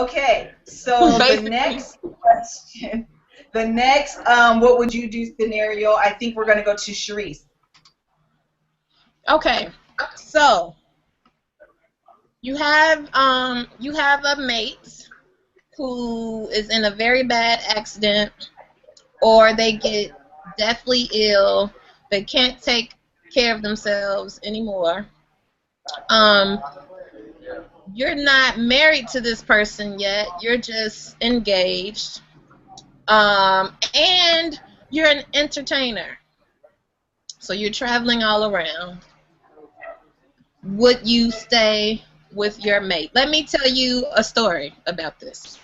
Okay, so the next question, what would you do scenario, I think we're going to go to Sharice. Okay, so you have a mate who is in a very bad accident, or they get deathly ill. They can't take care of themselves anymore. Um, you're not married to this person yet. You're just engaged. And you're an entertainer. So you're traveling all around. Would you stay with your mate? Let me tell you a story about this.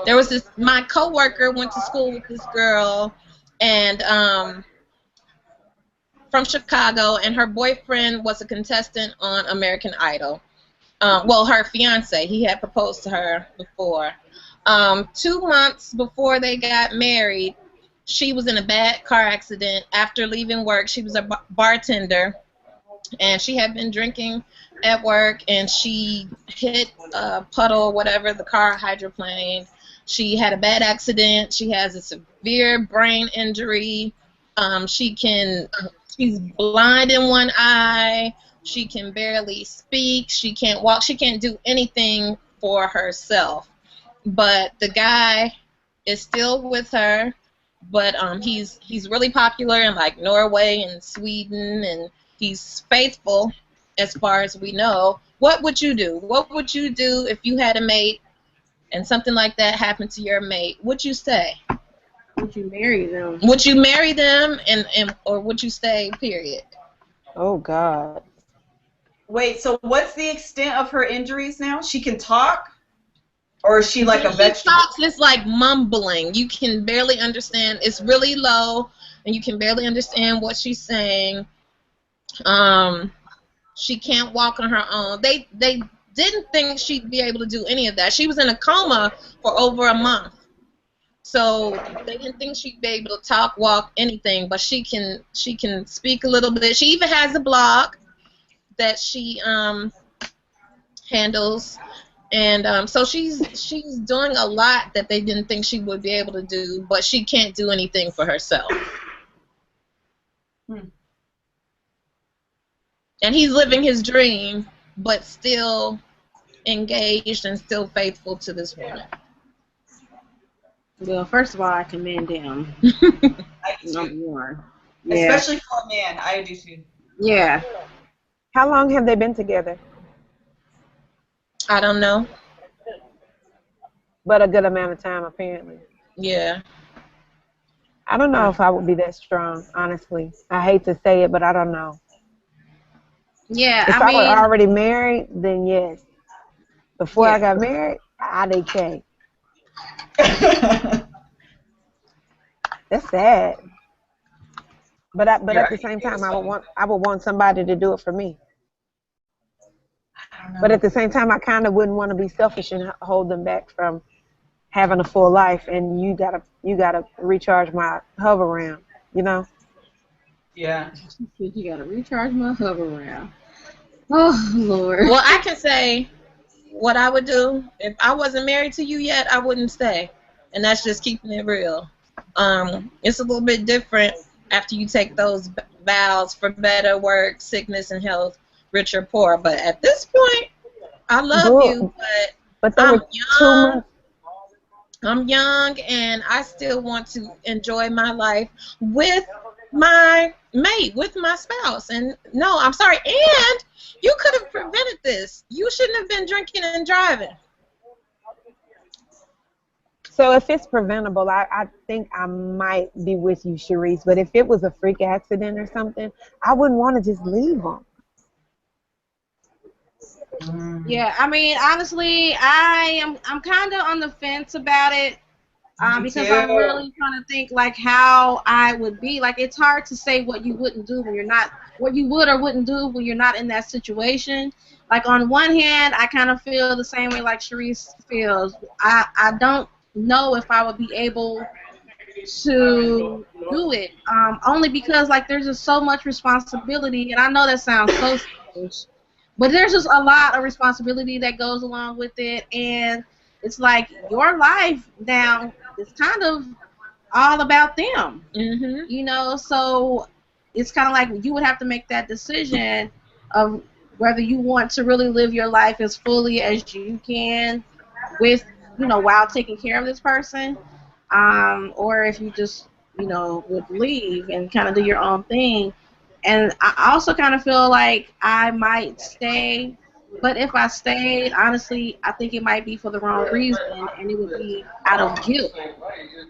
There was my coworker went to school with this girl, and from Chicago, and her boyfriend was a contestant on American Idol. Well, her fiance, he had proposed to her before. 2 months before they got married, she was in a bad car accident. After leaving work, she was a bartender, and she had been drinking at work, and she hit a puddle or whatever, the car hydroplaned. She had a bad accident. She has a severe brain injury. She's blind in one eye. She can barely speak. She can't walk. She can't do anything for herself. But the guy is still with her. But he's really popular in like Norway and Sweden, and he's faithful as far as we know. What would you do? What would you do if you had a mate and something like that happened to your mate? Would you stay? Would you marry them? Would you marry them, and or would you stay, period? Oh, God. Wait, so what's the extent of her injuries now? She can talk? Or is she like a vegetable? She talks, it's like mumbling. You can barely understand. It's really low, and you can barely understand what she's saying. She can't walk on her own. They didn't think she'd be able to do any of that. She was in a coma for over a month. So they didn't think she'd be able to talk, walk, anything, but she can speak a little bit. She even has a blog that she handles, and so she's doing a lot that they didn't think she would be able to do, but she can't do anything for herself. And he's living his dream, but still engaged and still faithful to this woman. Well, first of all, I commend him. Number one. Yeah. Especially for a man, I do too. Yeah. How long have they been together? I don't know. But a good amount of time, apparently. Yeah. I don't know if I would be that strong, honestly. I hate to say it, but I don't know. Yeah, if I were already married, then yes. Before I got married, IDK. That's sad. But at the same time, I would want somebody to do it for me. But at the same time, I kind of wouldn't want to be selfish and hold them back from having a full life. And you gotta recharge my hover round, you know. Yeah. You gotta recharge my hover round. Oh Lord. Well, I can say what I would do if I wasn't married to you yet. I wouldn't stay, and that's just keeping it real. It's a little bit different after you take those vows for better, work, sickness, and health, rich or poor. But at this point, I love you, but I'm young. I'm young, and I still want to enjoy my life with my mate, with my spouse. And no, I'm sorry. And you could have prevented this. You shouldn't have been drinking and driving. So if it's preventable, I think I might be with you, Sharice. But if it was a freak accident or something, I wouldn't want to just leave them. Yeah, I mean, honestly, I'm kind of on the fence about it because I'm really trying to think like how I would be. Like, it's hard to say what you wouldn't do when you're not, what you would or wouldn't do when you're not in that situation. Like, on one hand, I kind of feel the same way like Sharice feels. I don't know if I would be able to do it, only because like there's just so much responsibility, and I know that sounds so selfish. But there's just a lot of responsibility that goes along with it, and it's like your life now is kind of all about them. You know, so it's kind of like you would have to make that decision of whether you want to really live your life as fully as you can with, you know, while taking care of this person, or if you just, you know, would leave and kind of do your own thing. And I also kind of feel like I might stay, but if I stayed, honestly, I think it might be for the wrong reason, and it would be out of guilt,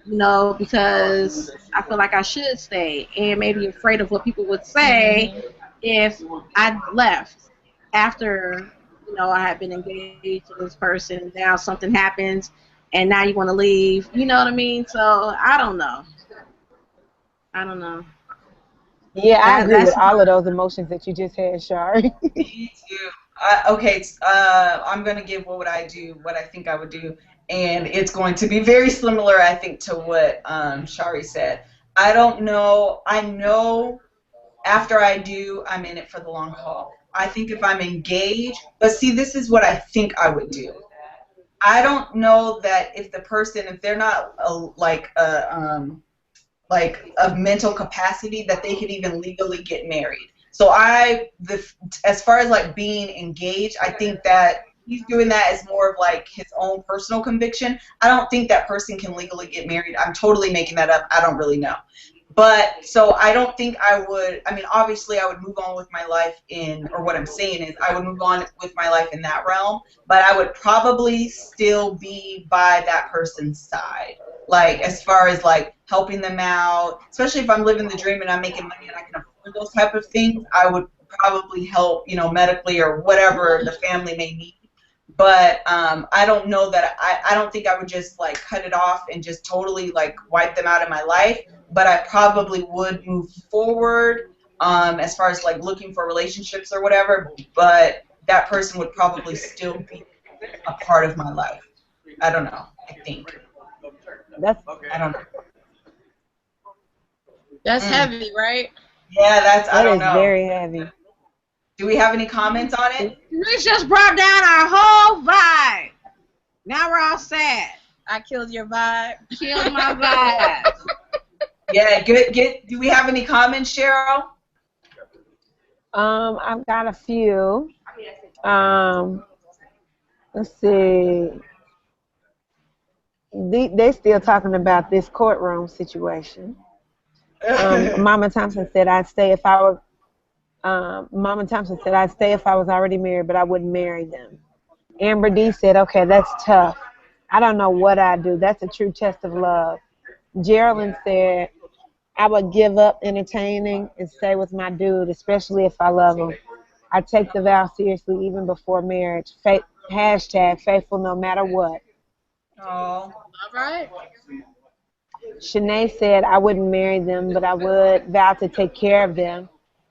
you know, because I feel like I should stay and maybe afraid of what people would say if I left after, you know, I had been engaged to this person and now something happens and now you want to leave. You know what I mean? So I don't know. Yeah, I agree with all of those emotions that you just had, Shari. Me too. Okay, I'm going to give what I think I would do, and it's going to be very similar, I think, to what Shari said. I don't know. I know after I do, I'm in it for the long haul. I think if I'm engaged, but see, this is what I think I would do. I don't know that if the person, if they're not like of mental capacity that they could even legally get married. So as far as like being engaged, I think that he's doing that as more of like his own personal conviction. I don't think that person can legally get married. I'm totally making that up. I don't really know. But so I don't think I would, I mean, obviously I would move on with my life or what I'm saying is I would move on with my life in that realm, but I would probably still be by that person's side. Like, as far as like helping them out, especially if I'm living the dream and I'm making money and I can afford those type of things, I would probably help, you know, medically or whatever the family may need. But I don't know that I don't think I would just like cut it off and just totally like wipe them out of my life. But I probably would move forward as far as like looking for relationships or whatever. But that person would probably still be a part of my life. I don't know. I think. I don't know. That's heavy, right? Yeah, I don't know. That is very heavy. Do we have any comments on it? We just brought down our whole vibe. Now we're all sad. I killed your vibe. Killed my vibe. Yeah, good. Do we have any comments, Cheryl? I've got a few. Let's see. They still talking about this courtroom situation. Mama Thompson said I'd stay if I were. Mama Thompson said I'd stay if I was already married, but I wouldn't marry them. Amber D said, okay, that's tough. I don't know what I'd do. That's a true test of love. Geraldine said, I would give up entertaining and stay with my dude, especially if I love him. I take the vow seriously even before marriage. Hashtag faithful no matter what. Oh. All right. Shanae said, I wouldn't marry them, but I would vow to take care of them.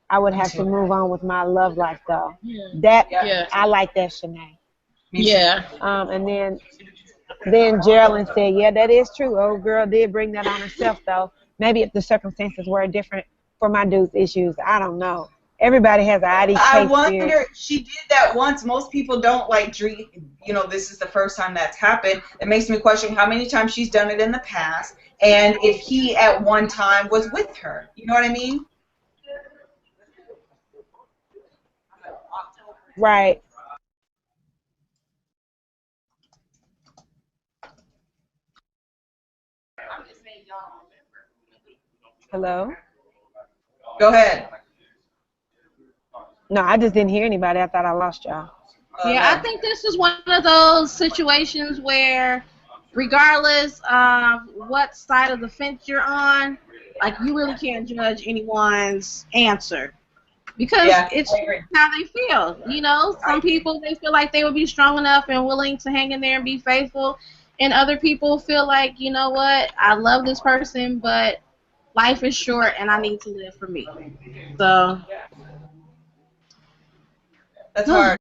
I would have to move on with my love life, though. I like that, Shanae. Yeah. And then Geraldine said, yeah, that is true. Old girl did bring that on herself, though. Maybe if the circumstances were different for my dude's issues. I don't know. Everybody has an IDK. I wonder, she did that once. Most people don't like dream, you know, this is the first time that's happened. It makes me question how many times she's done it in the past and if he at one time was with her. You know what I mean? Right. Hello? Go ahead. No, I just didn't hear anybody. I thought I lost y'all. Yeah, I think this is one of those situations where regardless of what side of the fence you're on, like you really can't judge anyone's answer. Because it's how they feel, you know. Some people, they feel like they would be strong enough and willing to hang in there and be faithful. And other people feel like, you know what, I love this person, but life is short and I need to live for me. So that's hard.